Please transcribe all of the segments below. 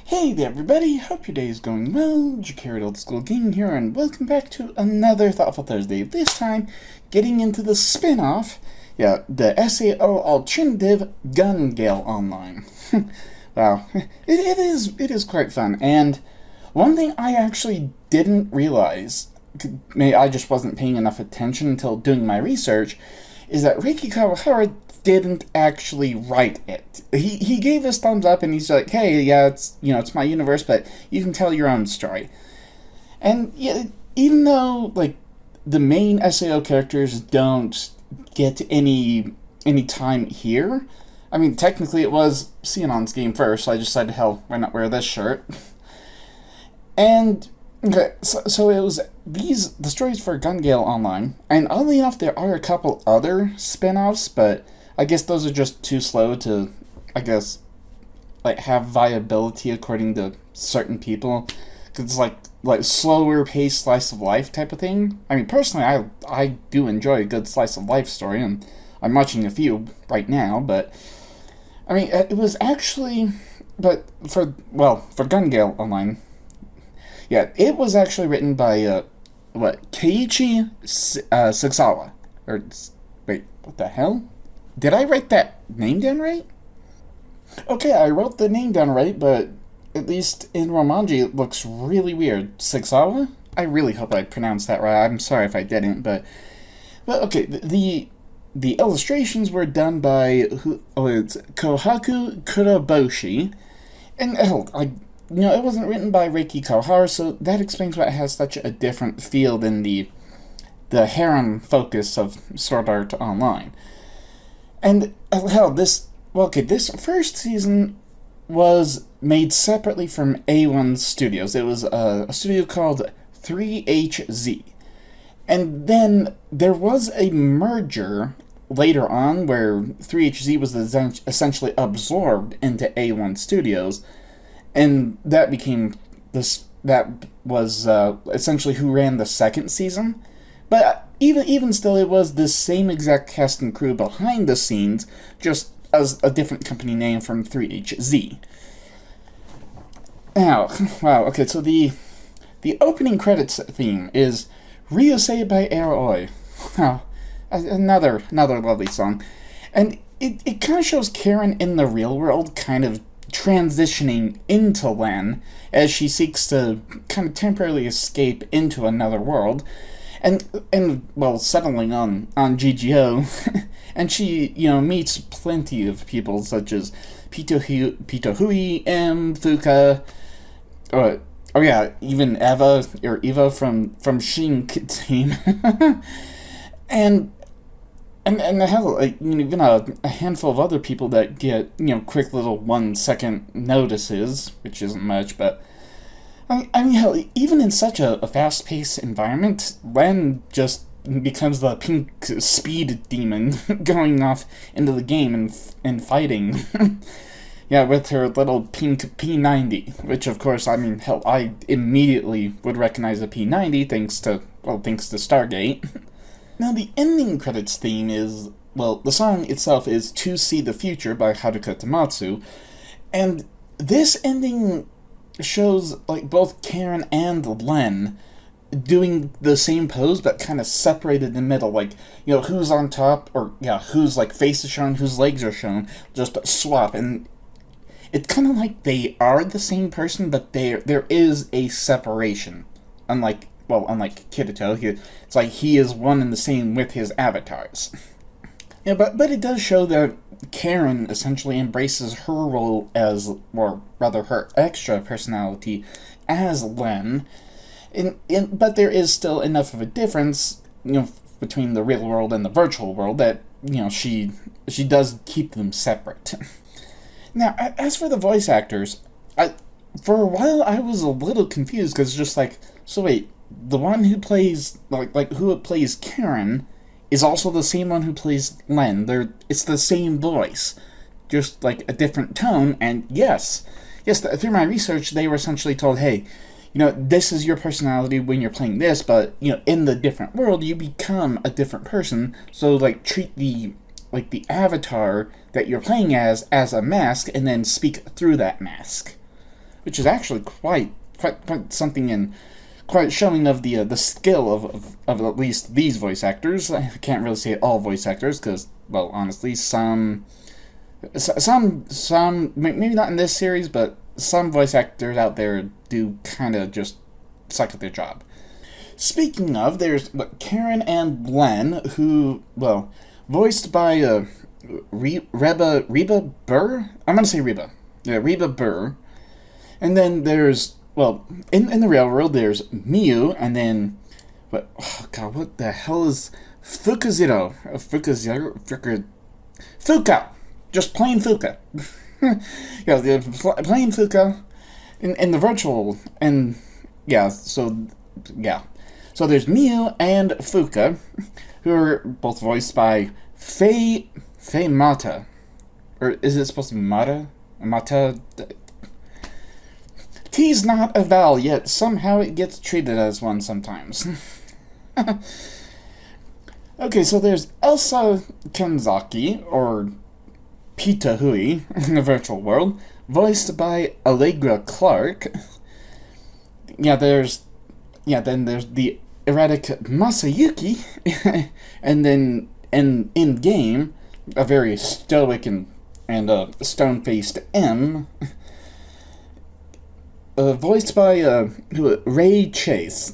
Hey there everybody, hope your day is going well. Jacarried Old School Gaming here, and welcome back to another Thoughtful Thursday. This time, getting into the spin-off, the SAO alternative gun Gale online. Wow, it is quite fun, and one thing I actually didn't realize, maybe I just wasn't paying enough attention until doing my research, is that Reiki Kawahara didn't actually write it. He gave his thumbs up and he's like, hey, yeah, it's my universe, but you can tell your own story. And yeah, even though like the main SAO characters don't get any time here, I mean technically it was Xenon's game first, so I just decided, hell, why not wear this shirt? And okay, so it was the stories for Gun Gale Online, and oddly enough, there are a couple other spin-offs, but I guess those are just too slow to, I guess, like have viability according to certain people, because it's like slower paced slice of life type of thing. I mean, personally, I do enjoy a good slice of life story, and I'm watching a few right now. But I mean, it was actually, but for Gun Gale Online. Yeah, it was actually written by, Keiichi Sugsawa. Or, wait, what the hell? Did I write that name down right? Okay, I wrote the name down right, but at least in Romanji it looks really weird. Sugsawa? I really hope I pronounced that right. I'm sorry if I didn't, but okay, the illustrations were done by, it's Kohaku Kuroboshi, and, it wasn't written by Reiki Kawahara, so that explains why it has such a different feel than the harem focus of Sword Art Online. And, this first season was made separately from A1 Studios. It was a studio called 3HZ. And then there was a merger later on where 3HZ was essentially absorbed into A1 Studios, and that became that was essentially who ran the second season. But even still, it was the same exact cast and crew behind the scenes, just as a different company name from 3HZ. Now, wow, okay, so the opening credits theme is Ryusei by Aoi. Wow, another lovely song. And it kind of shows Karen in the real world kind of transitioning into Len as she seeks to kind of temporarily escape into another world. And settling on GGO, and she, meets plenty of people such as Pitohui, M, Fuka, even Eva from Shink Team, and hell, even a handful of other people that get, quick little 1 second notices, which isn't much, but I mean, hell, even in such a fast-paced environment, Len just becomes the pink speed demon going off into the game and fighting. Yeah, with her little pink P90, which of course, I mean, hell, I immediately would recognize a P90 thanks to Stargate. Now, the ending credits theme is, the song itself is To See the Future by Haruka Tamatsu, and this ending shows both Karen and Len doing the same pose but kind of separated in the middle, who's on top, or whose face is shown, whose legs are shown, just swap. And it's kind of like they are the same person, but there is a separation, unlike Kirito. It's like he is one and the same with his avatars. Yeah, but it does show that Karen essentially embraces her role as, or rather her extra personality as Len, but there is still enough of a difference, between the real world and the virtual world that, she does keep them separate. Now, as for the voice actors, for a while I was a little confused, because just so wait, the one who plays, who plays Karen is also the same one who plays Len. It's the same voice, just a different tone. And yes, through my research, they were essentially told, hey, this is your personality when you're playing this, but in the different world, you become a different person. So treat the avatar that you're playing as a mask, and then speak through that mask. which is actually quite something, and quite showing of the skill of at least these voice actors. I can't really say all voice actors because, well, honestly, some maybe not in this series, but some voice actors out there do kind of just suck at their job. Speaking of, there's Karen and Len, who, well, voiced by Reba Burr? I'm going to say Reba. Yeah, Reba Burr. And then there's, well, in the real world, there's Miyu, and then, what the hell is Fukazero? Fuka! Just plain Fuka. Yeah, plain Fuka in the virtual, and, yeah, so there's Miyu and Fuka, who are both voiced by Faye Mata. Or is it supposed to be Mata? Mata? T's not a vowel, yet somehow it gets treated as one sometimes. Okay, so there's Elsa Kenzaki, or Pita Hui, in the virtual world, voiced by Allegra Clark. Then there's the erratic Masayuki, and then in game, a very stoic and stone-faced M, voiced by Ray Chase.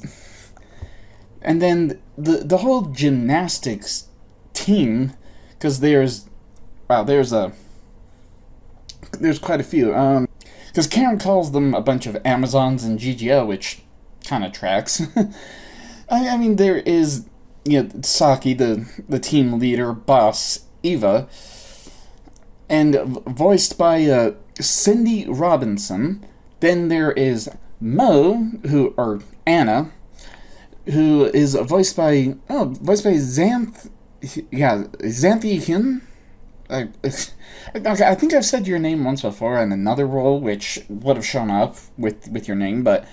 And then the whole gymnastics team, because there's quite a few. Because Karen calls them a bunch of Amazons in GGO, which kind of tracks. I mean, there is, Saki, the team leader, boss, Eva, and voiced by Cindy Robinson. Then there is Mo, or Anna, who is voiced by Xanthi Hyun. I think I've said your name once before in another role, which would have shown up with your name, but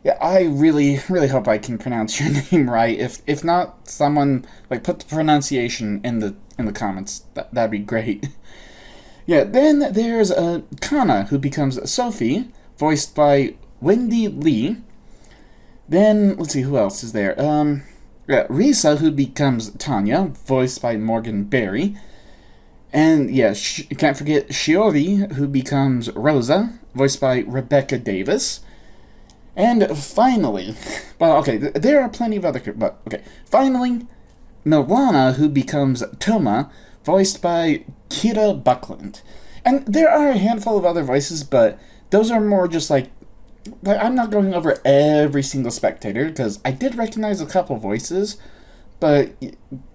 yeah, I really hope I can pronounce your name right. If not, someone put the pronunciation in the comments. That'd be great. Yeah, then there's Kana, who becomes Sophie, voiced by Wendy Lee. Then let's see who else is there. Risa, who becomes Tanya, voiced by Morgan Berry. And can't forget Shiori, who becomes Rosa, voiced by Rebecca Davis. And finally, there are plenty of other, finally, Milana, who becomes Toma, voiced by Kira Buckland. And there are a handful of other voices, but those are more just I'm not going over every single spectator, because I did recognize a couple voices, but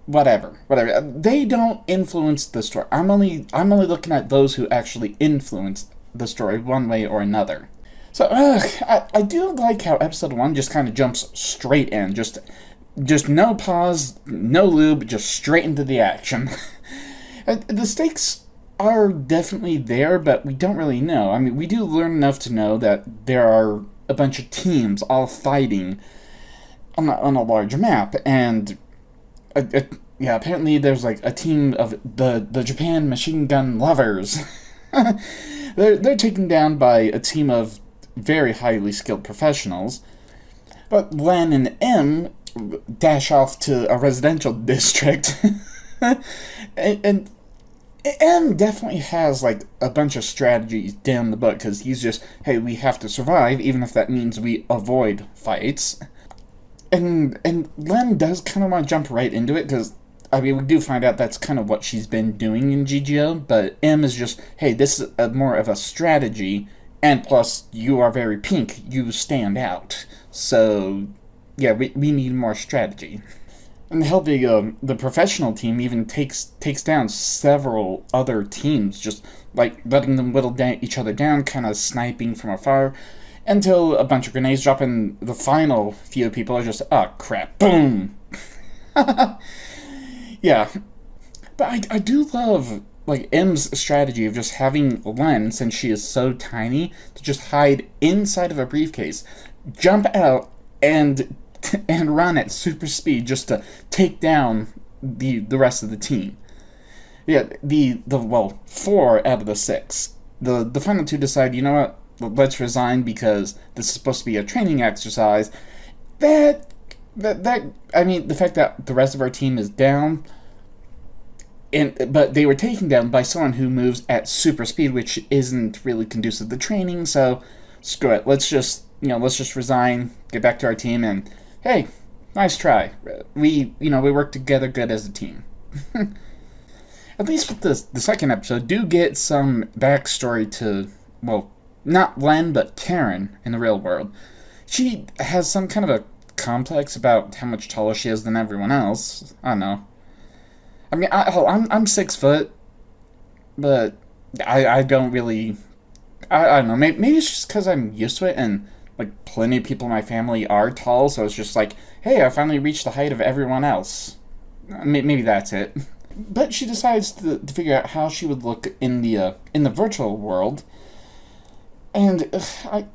whatever. They don't influence the story. I'm only looking at those who actually influence the story one way or another. So, I do like how episode 1 just kind of jumps straight in. Just no pause, no lube, just straight into the action. The stakes are definitely there, but we don't really know. I mean, we do learn enough to know that there are a bunch of teams all fighting on a large map, and apparently there's a team of the Japan machine gun lovers. They're taken down by a team of very highly skilled professionals, but Len and M dash off to a residential district, and M definitely has a bunch of strategies down the book, because he's just, hey, we have to survive, even if that means we avoid fights. And Len does kind of want to jump right into it, because we do find out that's kind of what she's been doing in GGO, but M is just, hey, this is more of a strategy, and plus, you are very pink, you stand out. So, yeah, we need more strategy. And hell, the professional team even takes down several other teams, just letting them whittle each other down, kind of sniping from afar, until a bunch of grenades drop, and the final few people are just, oh crap, boom! Yeah. But I do love, M's strategy of just having Len, since she is so tiny, to just hide inside of a briefcase, jump out, and run at super speed just to take down the rest of the team. Yeah, 4 out of the 6. The final 2 decide, you know what? let's resign because this is supposed to be a training exercise. I mean, the fact that the rest of our team is down, but they were taken down by someone who moves at super speed, which isn't really conducive to training. So screw it. Let's just resign, get back to our team, and hey, nice try. We work together good as a team. At least with the second episode, do get some backstory to, well, not Len, but Karen in the real world. She has some kind of a complex about how much taller she is than everyone else. I don't know. I mean, I'm 6 foot, but I don't really. I don't know. Maybe it's just because I'm used to it, and like plenty of people in my family are tall, so it's just like, hey, I finally reached the height of everyone else. Maybe that's it. But she decides to figure out how she would look in the virtual world, and I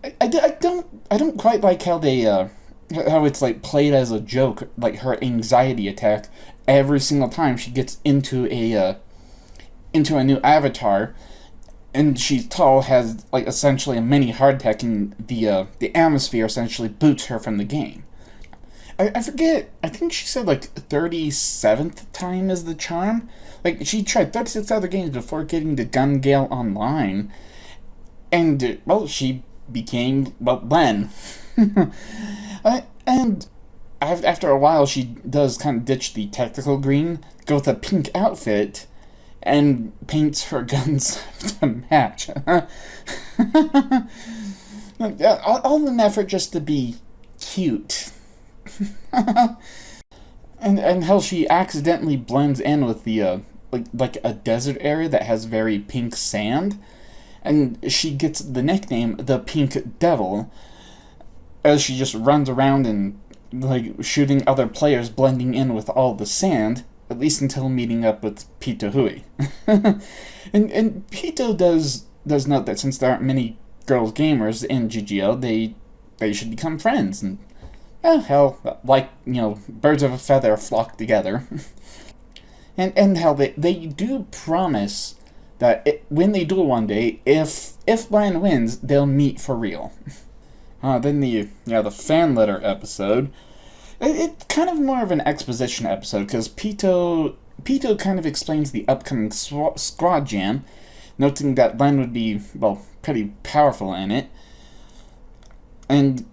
don't quite like how they how it's like played as a joke, like her anxiety attack every single time she gets into a new avatar, and she's tall, has like essentially a mini heart attack, and the atmosphere essentially boots her from the game. I forget, I think she said like 37th time is the charm. Like, she tried 36 other games before getting to gun Gale online, and, well, she became, well, Len. And after a while, she does kind of ditch the technical green, go with a pink outfit, and paints her guns to match. All in an effort just to be cute. and how she accidentally blends in with the like a desert area that has very pink sand, and she gets the nickname the Pink Devil, as she just runs around and like shooting other players, blending in with all the sand, at least until meeting up with Pito Hui. and Pito does note that since there aren't many girls gamers in GGO, they should become friends, and hell, like, birds of a feather flock together. and hell, they do promise that when they duel one day, if Lion wins, they'll meet for real. Then the fan letter episode, it's kind of more of an exposition episode, because Pito kind of explains the upcoming squad jam, noting that Len would be, well, pretty powerful in it. And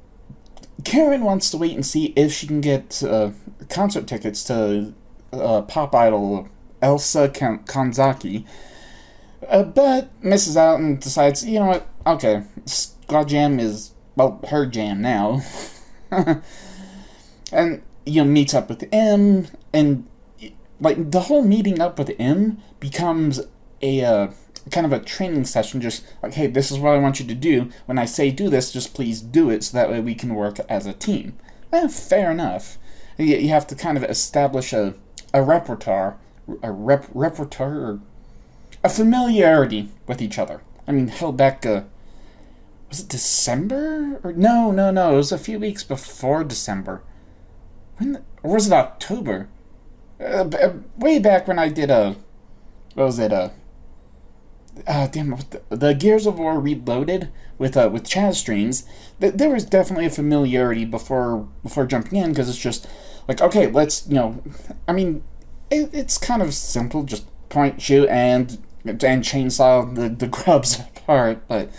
Karen wants to wait and see if she can get concert tickets to pop idol Elsa Kanzaki, but misses out and decides, you know what, okay, Squad Jam is, well, her jam now. And, meets up with M, and, like, the whole meeting up with M becomes a kind of a training session, just like, hey, this is what I want you to do. When I say do this, just please do it, so that way we can work as a team. Fair enough. You have to kind of establish a repertoire, or a familiarity with each other. I mean, hell, back, was it December? Or no, it was a few weeks before December. Or was it October? Way back when I did the Gears of War Reloaded with Chaz streams, there was definitely a familiarity before jumping in, because it's just like, okay, let's, I mean, it's kind of simple, just point, shoot, and chainsaw the grubs apart, but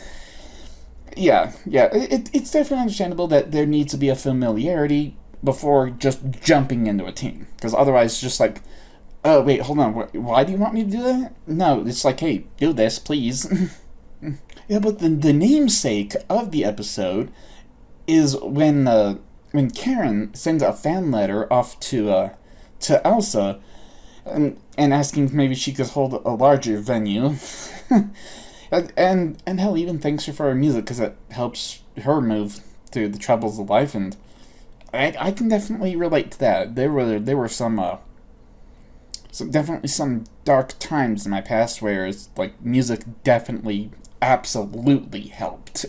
yeah, it's definitely understandable that there needs to be a familiarity before just jumping into a team, because otherwise it's just like, oh, wait, hold on, why do you want me to do that? No, it's like, hey, do this, please. Yeah, but the namesake of the episode is when Karen sends a fan letter off to Elsa, and asking if maybe she could hold a larger venue. and hell, even thanks her for her music, because it helps her move through the troubles of life, and I can definitely relate to that. There were some definitely some dark times in my past where it's like music definitely absolutely helped.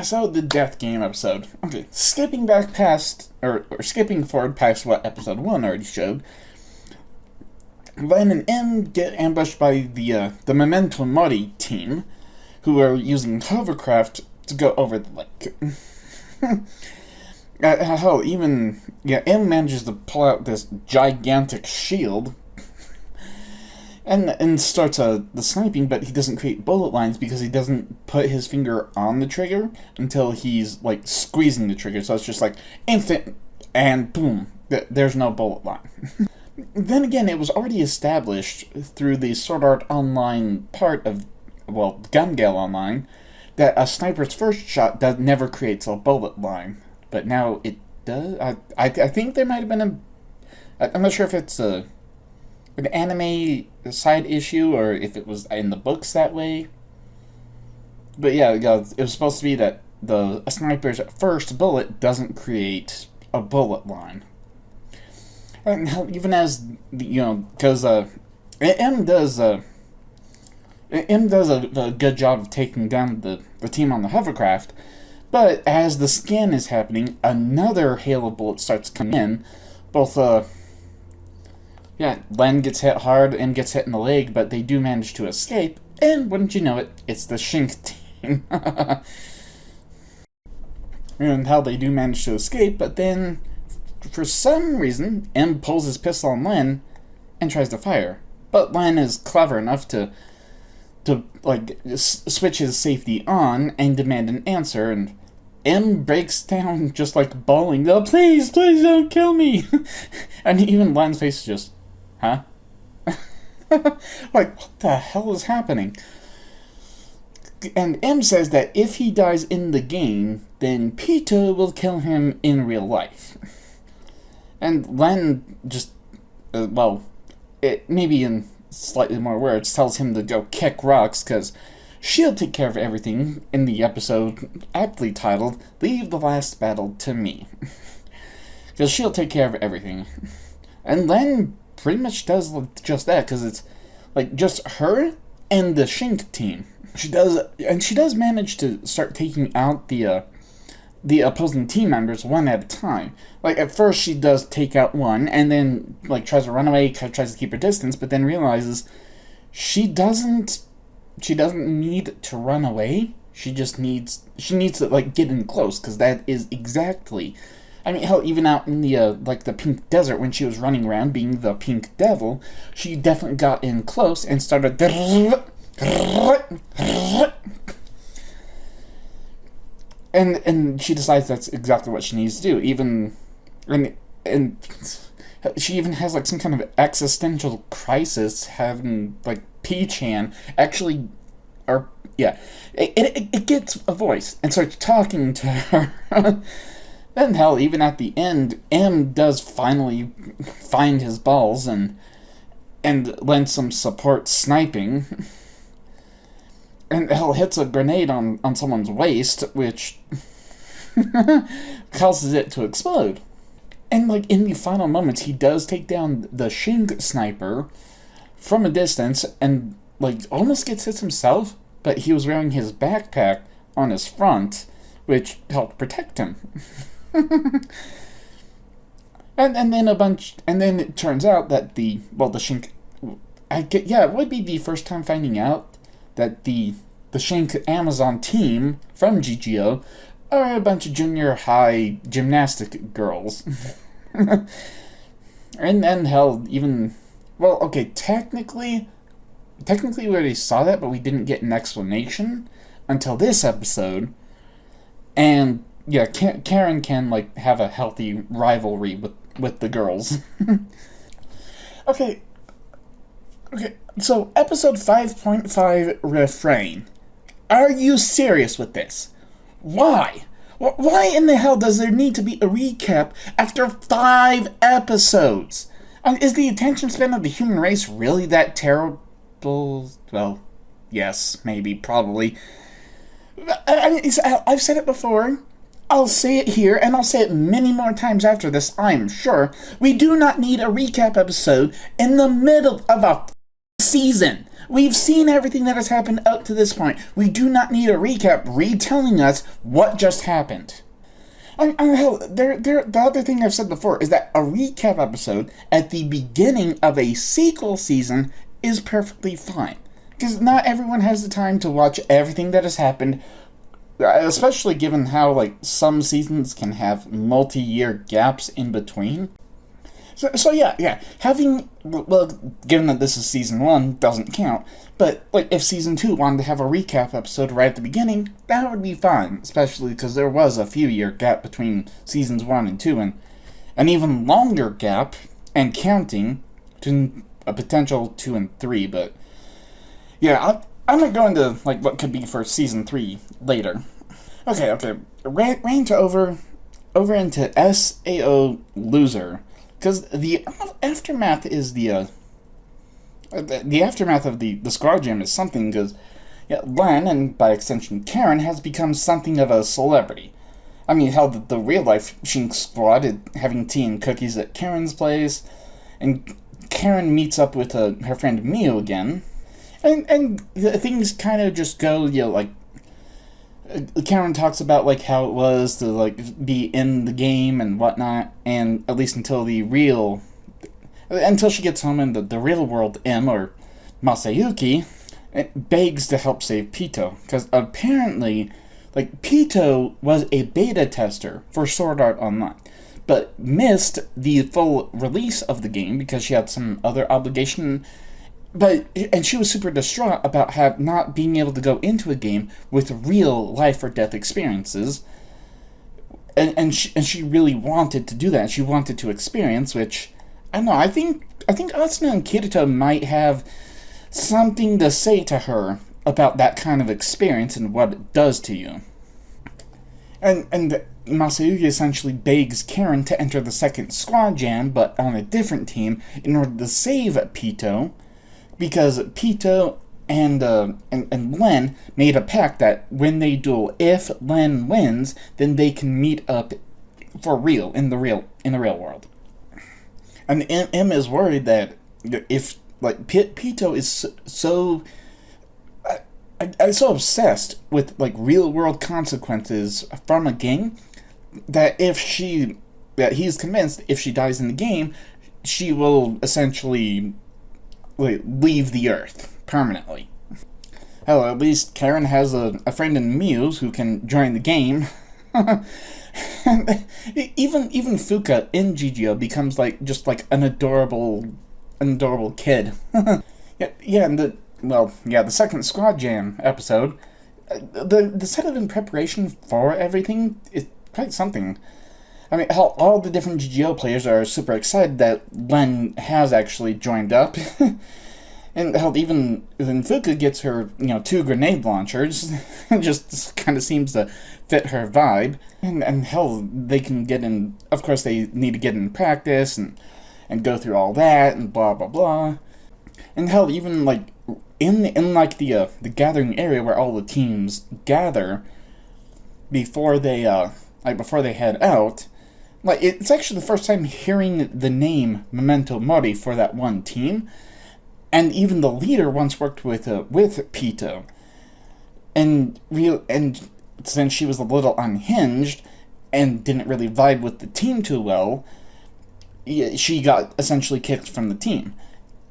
So the death game episode. Okay, skipping back past, or skipping forward past what episode 1 already showed, Len and M get ambushed by the Memento Mori team, who are using hovercraft to go over the lake. Hell, even M manages to pull out this gigantic shield and starts the sniping, but he doesn't create bullet lines because he doesn't put his finger on the trigger until he's like squeezing the trigger. So it's just like instant and boom, there's no bullet line. Then again, it was already established through the Sword Art Online part of, well, Gun Gale Online, that a sniper's first shot never creates a bullet line. But now it does. I think there might have been I'm not sure if it's an anime side issue or if it was in the books that way. But yeah, it was supposed to be that a sniper's first bullet doesn't create a bullet line. And even as, because M does a good job of taking down the team on the hovercraft, but as the scan is happening, another hail of bullets starts coming in. Both, Len gets hit hard and gets hit in the leg, but they do manage to escape, and wouldn't you know it, it's the Shink team. And how they do manage to escape, but then for some reason, M pulls his pistol on Len and tries to fire. But Len is clever enough to switch his safety on and demand an answer, and M breaks down just like bawling, "Oh, please don't kill me!" And even Len's face is just, huh? Like, what the hell is happening? And M says that if he dies in the game, then Peter will kill him in real life. And Len just, maybe in slightly more words, tells him to go kick rocks, because she'll take care of everything in the episode aptly titled, "Leave the Last Battle to Me." Because she'll take care of everything. And Len pretty much does just that, because it's like just her and the Shink team. She does manage to start taking out the opposing team members one at a time. Like, at first she does take out one, and then, like, tries to run away, tries to keep her distance, but then realizes she doesn't need to run away. She needs to, like, get in close, because that is exactly... I mean, hell, even out in the, the pink desert, when she was running around being the pink devil, she definitely got in close and started... And she decides that's exactly what she needs to do. And she even has like some kind of existential crisis, having like P-chan actually, it gets a voice and starts talking to her. And hell, even at the end, M does finally find his balls and lend some support sniping. And hell, hits a grenade on someone's waist, which causes it to explode. And, like, in the final moments, he does take down the Shink sniper from a distance and, like, almost gets hit himself, but he was wearing his backpack on his front, which helped protect him. and then it turns out that the Shink... it would be the first time finding out that the Shink Amazon team from GGO are a bunch of junior high gymnastic girls. and hell, even... Well, okay, technically we already saw that, but we didn't get an explanation until this episode. And, yeah, Karen can, like, have a healthy rivalry with the girls. Okay, so episode 5.5 refrain. Are you serious with this? Why? Why in the hell does there need to be a recap after 5 episodes? Is the attention span of the human race really that terrible? Well, yes, maybe, probably. I've said it before. I'll say it here, and I'll say it many more times after this, I'm sure. We do not need a recap episode in the middle of a season. We've seen everything that has happened up to this point. We do not need a recap retelling us what just happened. The other thing I've said before is that a recap episode at the beginning of a sequel season is perfectly fine. Because not everyone has the time to watch everything that has happened especially given how, like, some seasons can have multi-year gaps in between. So yeah. Having, well, given that this is season 1, doesn't count. But, like, if season 2 wanted to have a recap episode right at the beginning, that would be fine. Especially because there was a few year gap between seasons 1 and 2, and an even longer gap, and counting, to a potential 2 and 3. But, yeah, I'm not going to, like, what could be for season 3 later. Okay. Rant over into SAO Loser. Because the aftermath is the aftermath of the squad jam is something, because Len, and by extension Karen, has become something of a celebrity. I mean, hell, the real-life Shink squad is having tea and cookies at Karen's place, and Karen meets up with her friend Miu again, and things kind of just go, like, Karen talks about, like, how it was to, like, be in the game and whatnot, and at least until she gets home, and the real world M, or Masayuki, it begs to help save Pito, because apparently, like, Pito was a beta tester for Sword Art Online, but missed the full release of the game because she had some other obligation. And she was super distraught about not being able to go into a game with real life or death experiences, and she really wanted to do that. She wanted to experience, which, I don't know, I think Asuna and Kirito might have something to say to her about that kind of experience and what it does to you. And Masayuki essentially begs Karen to enter the second squad jam, but on a different team, in order to save Pito, because Pito and Len made a pact that when they duel, if Len wins, then they can meet up for real in the real world. And M is worried that if, like, Pito is so obsessed with, like, real world consequences from a game that he's convinced if she dies in the game, she will essentially leave the Earth permanently. Hell, at least Karen has a friend in Muse who can join the game. even Fuka in GGO becomes just an adorable kid. And the second Squad Jam episode, the setup and preparation for everything is quite something. I mean, hell, all the different GGO players are super excited that Len has actually joined up. And hell, even Fuka gets her, 2 grenade launchers. Just kind of seems to fit her vibe. And hell, they can get in, of course they need to get in practice and go through all that and blah blah blah. And hell, even in the gathering area where all the teams gather before they head out, it's actually the first time hearing the name Memento Mori for that one team, and even the leader once worked with Pito, and since she was a little unhinged and didn't really vibe with the team too well, she got essentially kicked from the team,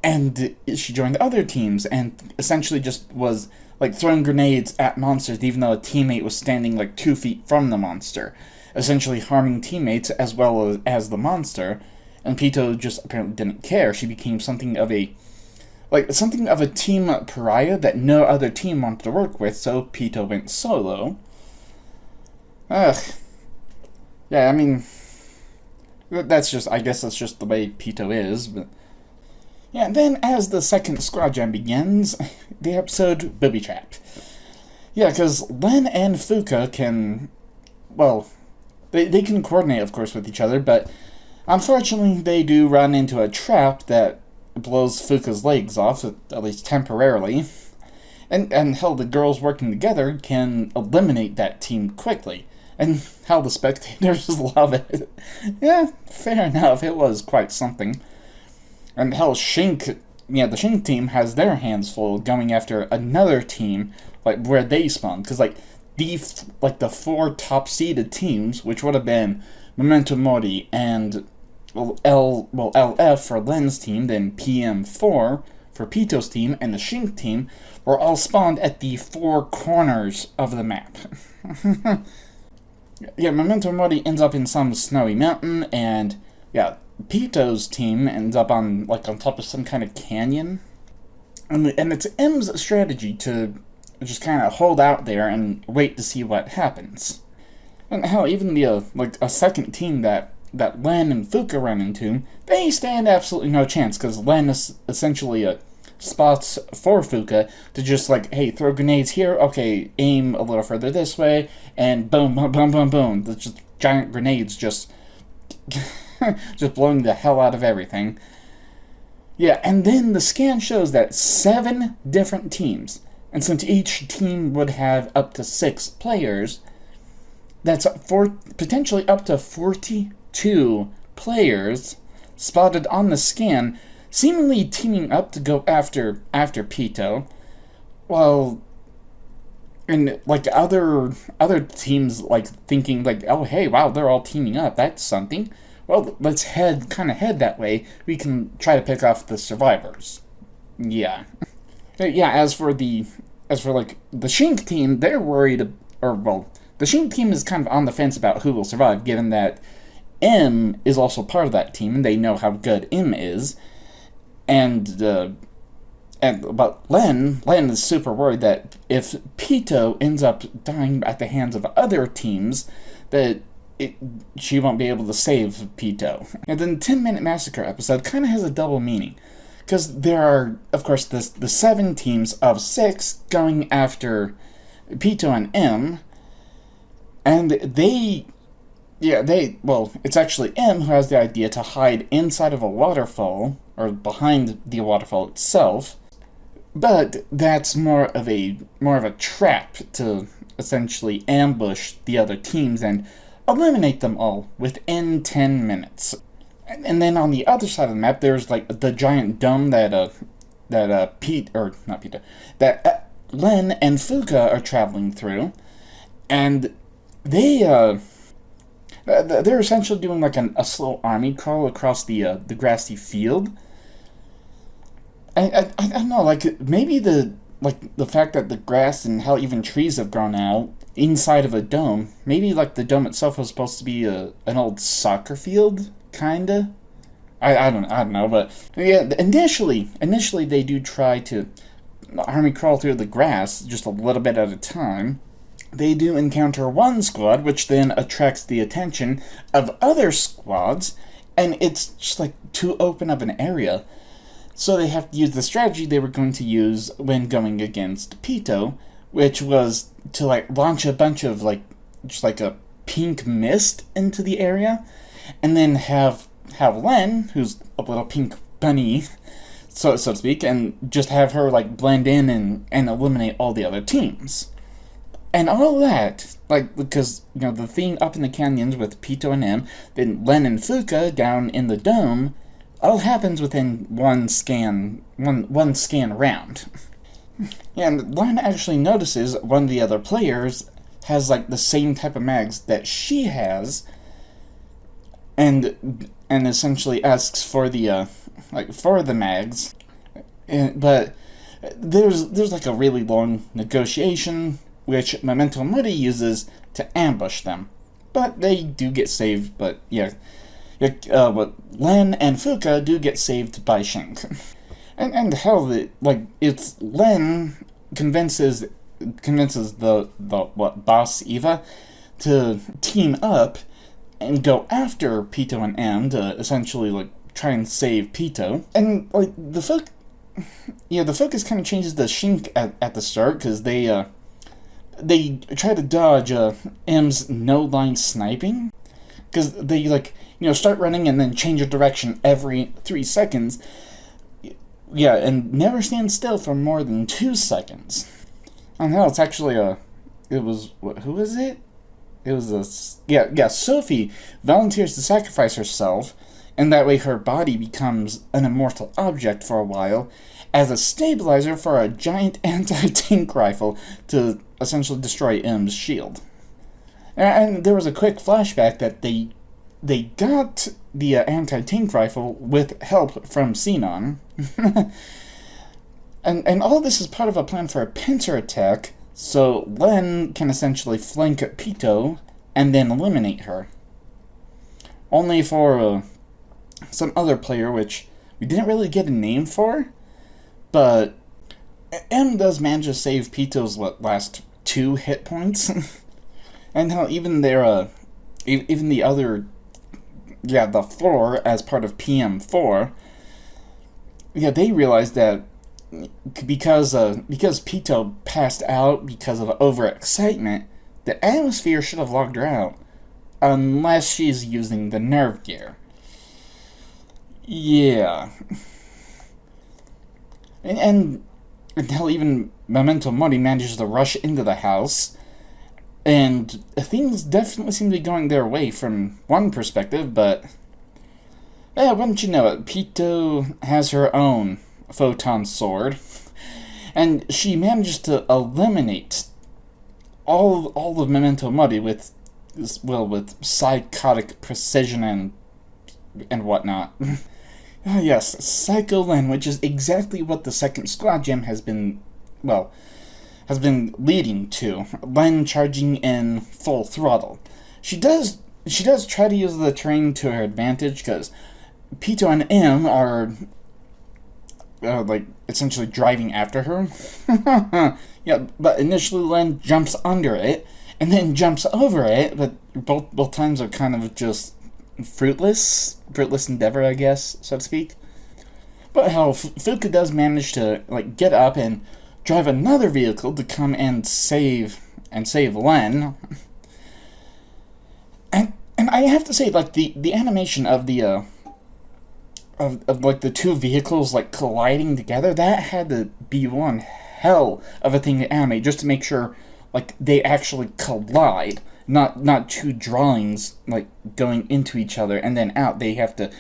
and she joined other teams and essentially just was throwing grenades at monsters, even though a teammate was standing 2 feet from the monster, essentially harming teammates as well as the monster. And Pito just apparently didn't care. She became something of a team pariah that no other team wanted to work with, so Pito went solo. Ugh. Yeah, I mean, I guess that's just the way Pito is, but... Yeah, and then as the second Squad Jam begins, the episode Booby Trapped. Yeah, because Len and Fuka can... Well, they can coordinate, of course, with each other, but unfortunately they do run into a trap that blows Fuka's legs off, at least temporarily. And hell, the girls working together can eliminate that team quickly. And how the spectators love it. Yeah, fair enough, it was quite something. And hell, the Shink team has their hands full going after another team, where they spawn. Because, the 4 top-seeded teams, which would have been Memento Mori and LF for Len's team, then PM4 for Pito's team and the Shink team were all spawned at the 4 corners of the map. Yeah, Memento Mori ends up in some snowy mountain, and yeah, Pito's team ends up on top of some kind of canyon. And it's M's strategy to just kind of hold out there and wait to see what happens. And hell, even the a second team that Len and Fuka run into, they stand absolutely no chance, because Len is essentially spots for Fuka to just hey, throw grenades here, okay, aim a little further this way, and boom, boom, boom, boom, boom. There's just giant grenades just just blowing the hell out of everything. Yeah, and then the scan shows that 7 different teams, and since each team would have up to 6 players, that's potentially up to 42 players spotted on the scan, seemingly teaming up to go after Pito, while and other teams thinking oh, hey, wow, they're all teaming up, that's something. Well, let's head that way. We can try to pick off the survivors. Yeah. Yeah, as for the Shink team, they're worried, the Shink team is kind of on the fence about who will survive, given that M is also part of that team, and they know how good M is. But Len is super worried that if Pito ends up dying at the hands of other teams, that she won't be able to save Pito. And then the 10-Minute Massacre episode kind of has a double meaning, because there are, of course, the 7 teams of 6 going after Pito and M, and it's actually M who has the idea to hide inside of a waterfall, or behind the waterfall itself, but that's more of a trap to essentially ambush the other teams and eliminate them all within 10 minutes. And then on the other side of the map, there's the giant dome that Len and Fuka are traveling through, and they're essentially doing a slow army crawl across the grassy field. I don't know, maybe the fact that the grass and hell, even trees have grown out inside of a dome, maybe the dome itself was supposed to be an old soccer field, kinda. I don't know, but yeah, initially they do try to army crawl through the grass just a little bit at a time. They do encounter one squad, which then attracts the attention of other squads, and it's just too open of an area. So they have to use the strategy they were going to use when going against Pito, which was to launch a bunch of just a pink mist into the area, and then have Len, who's a little pink bunny, so to speak, and just have her blend in and eliminate all the other teams. And all that, because the thing up in the canyons with Pito and M, then Len and Fuka down in the dome, all happens within one scan round. And Len actually notices one of the other players has the same type of mags that she has, and essentially asks for the mags. But there's a really long negotiation, which Memento Mori uses to ambush them. But they do get saved, but Len and Fuka do get saved by Shink. and hell, it's Len convinces the boss Eva to team up and go after Pito and M to essentially try and save Pito. And the focus kind of changes to Shink at the start, because they try to dodge M's no-line sniping, because they start running and then change of direction every 3 seconds. Yeah, and never stand still for more than 2 seconds. Oh no, it's actually who was it? It was Sophie volunteers to sacrifice herself, and that way her body becomes an immortal object for a while, as a stabilizer for a giant anti-tank rifle to essentially destroy M's shield. And there was a quick flashback that they got the anti-tank rifle with help from Xenon. And all this is part of a plan for a pincer attack, so Len can essentially flank Pito and then eliminate her. Only for some other player, which we didn't really get a name for, but M does manage to save Pito's last 2 hit points, and how even their even the other, the 4 as part of PM4, they realized that because Pito passed out because of overexcitement, the atmosphere should have logged her out, unless she's using the nerve gear. Yeah. And hell, even Memento Mori manages to rush into the house, and things definitely seem to be going their way from one perspective, but wouldn't you know it, Pito has her own photon sword, and she manages to eliminate all of Memento Mori with psychotic precision and whatnot. Yes, Psycho Len, which is exactly what the second squad jam has been leading to. Len charging in full throttle. She does try to use the terrain to her advantage, because Pito and M are essentially driving after her. But initially Len jumps under it and then jumps over it, but both times are kind of just fruitless endeavor, I guess, so to speak. But hell, Fuka does manage to get up and drive another vehicle to come and save Len. And I have to say, the animation of the the 2 vehicles colliding together, that had to be one hell of a thing to animate, just to make sure they actually collide. Not 2 drawings going into each other and then out. They have to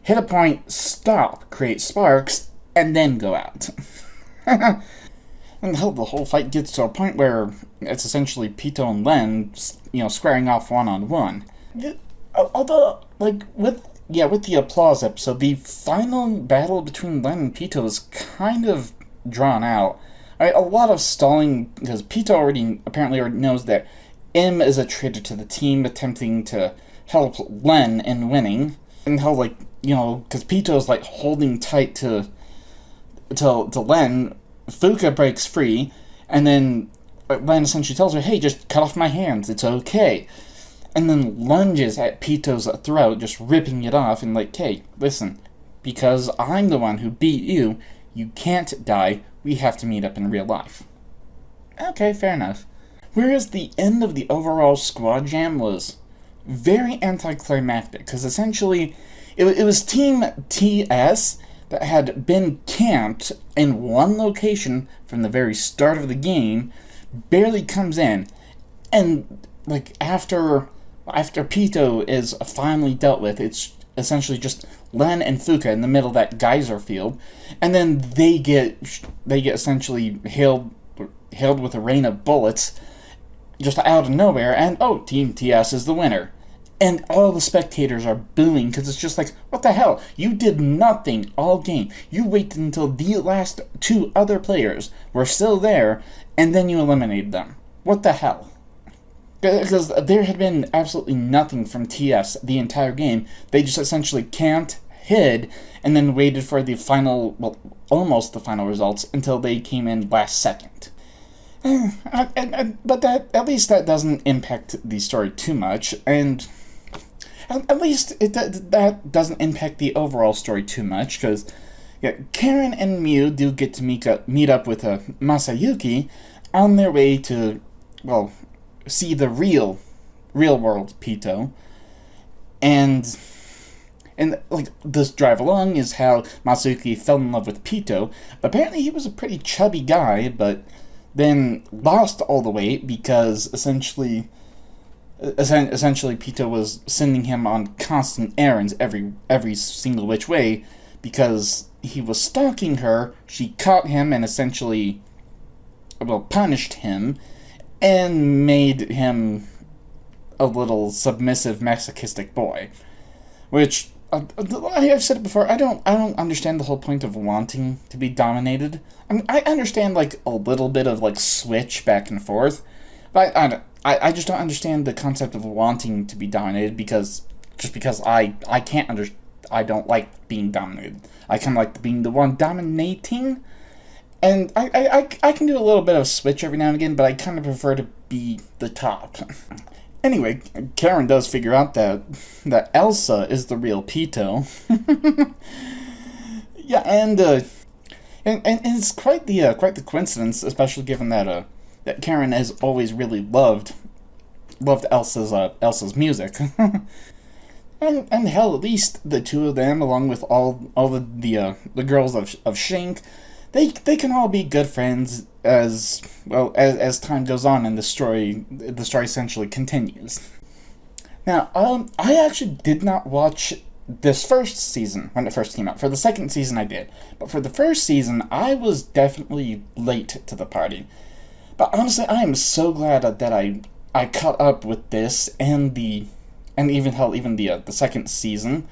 hit a point, stop, create sparks, and then go out. And hell, the whole fight gets to a point where it's essentially Pito and Len, squaring off one-on-one. Although, with the applause episode, the final battle between Len and Pito is kind of drawn out. A lot of stalling, because Pito apparently already knows that M is a traitor to the team, attempting to help Len in winning. And how, because Pito's holding tight to Len, Fuka breaks free, and then Len essentially tells her, hey, just cut off my hands, it's okay. And then lunges at Pito's throat, just ripping it off, and hey, listen, because I'm the one who beat you, you can't die, we have to meet up in real life. Okay, fair enough. Whereas the end of the overall squad jam was very anticlimactic, because essentially it was Team TS that had been camped in one location from the very start of the game, barely comes in, and after Pito is finally dealt with, it's essentially just Len and Fuka in the middle of that geyser field, and then they get essentially hailed with a rain of bullets just out of nowhere, and Team TS is the winner. And all the spectators are booing, because it's just what the hell? You did nothing all game. You waited until the last 2 other players were still there, and then you eliminated them. What the hell? Because there had been absolutely nothing from TS the entire game. They just essentially camped, hid, and then waited for the final, almost the final results, until they came in last second. But at least that doesn't impact the story too much, and at least that doesn't impact the overall story too much, because Karen and Mew do get to meet up with Masayuki on their way to, see the real world Pito, and this drive along is how Masayuki fell in love with Pito. Apparently he was a pretty chubby guy, but then lost all the weight because essentially Pito was sending him on constant errands every single which way, because he was stalking her. She caught him and essentially punished him and made him a little submissive masochistic boy, which I've said it before. I don't understand the whole point of wanting to be dominated. I mean, I understand like a little bit of like switch back and forth, but I just don't understand the concept of wanting to be dominated because I can't I don't like being dominated. I kind of like being the one dominating, and I can do a little bit of switch every now and again, but I kind of prefer to be the top. Anyway, Karen does figure out that Elsa is the real Pito. Yeah, and it's quite the coincidence, especially given that Karen has always really loved Elsa's music. And hell, at least the two of them, along with all the girls of Shank, they can all be good friends as well as time goes on and the story essentially continues. Now, I actually did not watch this first season when it first came out. For the second season, I did, but for the first season, I was definitely late to the party. But honestly, I am so glad that I caught up with this and even the second season,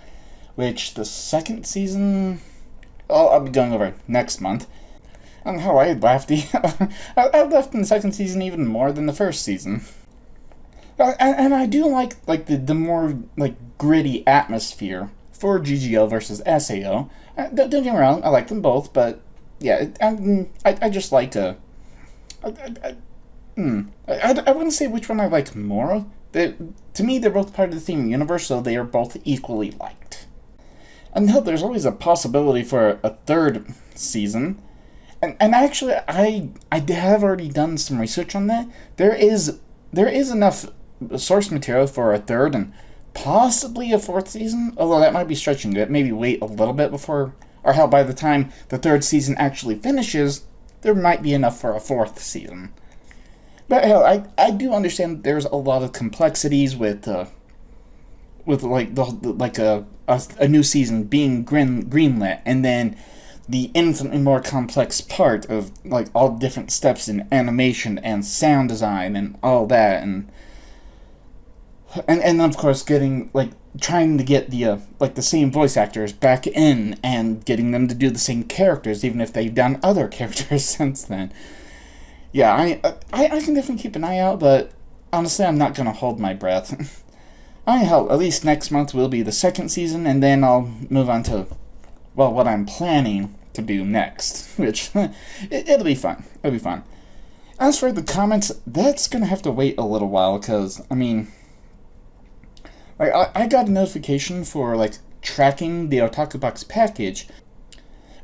which the second season I'll be going over next month. And how I laughed I laughed in the second season even more than the first season. And I do like the more like gritty atmosphere for GGO versus SAO. Don't get me wrong, I like them both, but yeah, I just like I wouldn't say which one I like more. To me, they're both part of the theme universe, so they are both equally liked. And hell, there's always a possibility for a third season. And actually, I have already done some research on that. There is enough source material for a third and possibly a fourth season, although that might be stretching it. Maybe wait a little bit before, or hell, by the time the third season actually finishes, there might be enough for a fourth season. But hell, I do understand that there's a lot of complexities with like a new season being greenlit, and then the infinitely more complex part of like all different steps in animation and sound design and all that, and of course trying to get the same voice actors back in and getting them to do the same characters even if they've done other characters since then. Yeah, I can definitely keep an eye out, but honestly, I'm not gonna hold my breath. Hell, at least next month will be the second season, and then I'll move on to, well, what I'm planning to do next, which, it'll be fun. It'll be fun. As for the comments, that's gonna have to wait a little while, because, I mean, I got a notification for, tracking the Otaku Box package.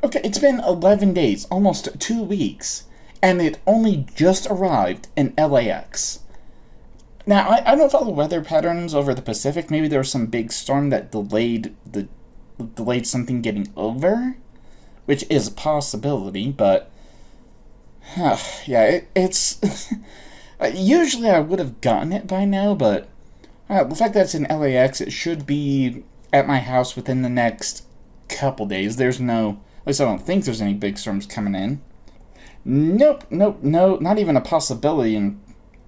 Okay, it's been 11 days, almost 2 weeks, and it only just arrived in LAX. Now, I don't follow weather patterns over the Pacific. Maybe there was some big storm that delayed something getting over, which is a possibility, but yeah, it's usually I would have gotten it by now, but the fact that it's in LAX, it should be at my house within the next couple days. There's no, at least I don't think there's any big storms coming in. Nope, not even a possibility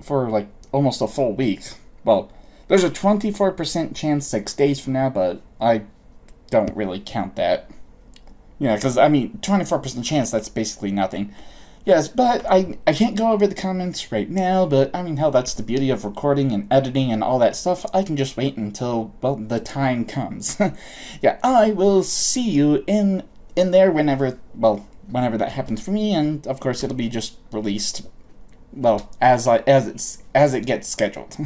for almost a full week. Well, there's a 24% chance 6 days from now, but I don't really count that. Yeah, because, 24% chance, that's basically nothing. Yes, but I can't go over the comments right now, but, hell, that's the beauty of recording and editing and all that stuff. I can just wait until, well, the time comes. Yeah, I will see you in there whenever that happens for me, and, of course, it'll be just released, well, as it gets scheduled.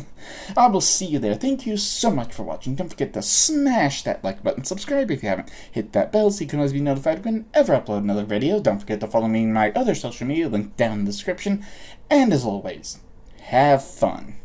I will see you there. Thank you so much for watching. Don't forget to smash that like button, subscribe if you haven't, hit that bell so you can always be notified whenever I upload another video. Don't forget to follow me on my other social media, linked down in the description. And as always, have fun.